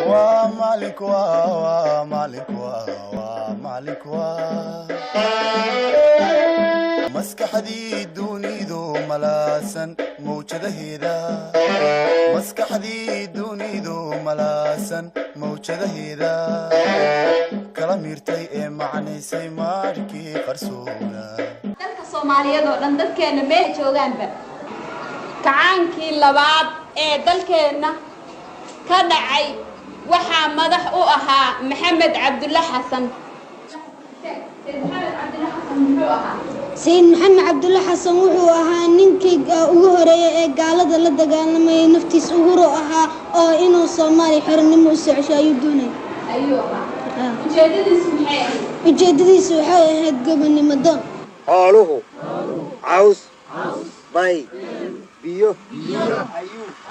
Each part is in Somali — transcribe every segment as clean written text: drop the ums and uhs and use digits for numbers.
ومالك ومالك ومالك مسكح دي دوني دو ملاسن موجده هيدا مسكح دي دوني دو ملاسن موجده هيدا كلام يرتي معني سي ماركي قرسونا dalka Soomaaliyeed oo dhan dadkeena meel joogaanba kacaankii labaad ee dalkeena ka dhacay waxa madax u ahaa Maxamed Cabdulla Xasan سيد محمد عبد الله حسن wuxuu ahaa ninkii ugu horeeyay ee gaalada la dagaalamay naftiis ugu rooha oo inuu Soomaali xornimo u socosho ayuu doonay ujeedadiisu waxay ahayd gobonimo doon xooluhu caws bay biyo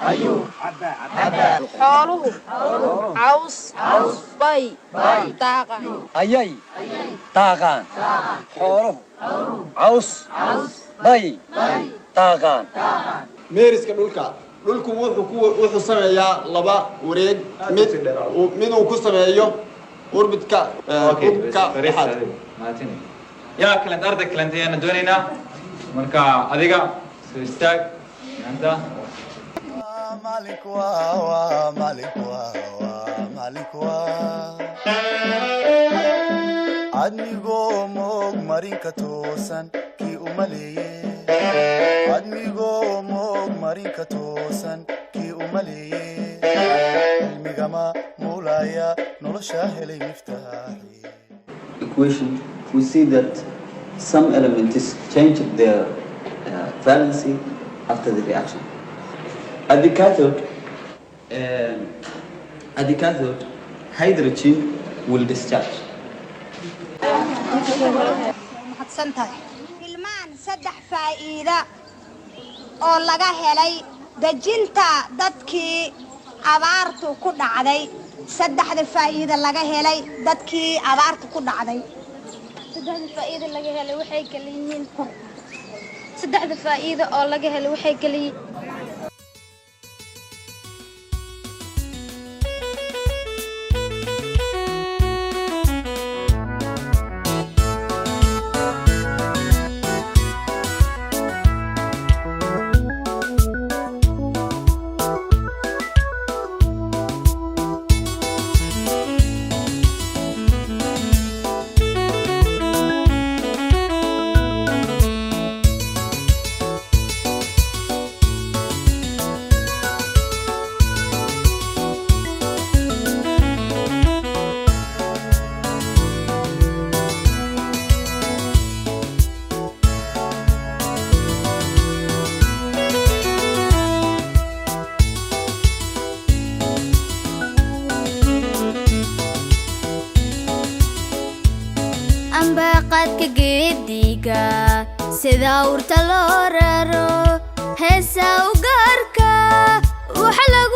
ayu xooluhu caws bay daaqan ayay daaqan xooluhu caws bay daaqan meeriska dhulku wuxuu sameeyaa laba wareeg mid uu ku sameeyo orbidka yaa kala arday kala intayna doonayna marka adiga soo istaag anta مالك مالك مالك admigoo moog marinka toosan kii u maleeyey admigoo moog marinka toosan kii u maleeyey cilmigama muulaya nolosha helay miftaaxi equation we see that some elements change their valency after the reaction. At the cathode, hydrogen will discharge. ilmaan saddex faa'iido oo laga helay dajinta dadkii abaartu ku dhacday saddexda faa'iido laga helay dadkii abaartu ku dhacday saddexda faa'iido laga helay waxay kaliyiin saddexda faa'iido oo laga helay waxay kaliyiin ambaqadka geediga sida urta loo raro heesa u gaarka waxa lagu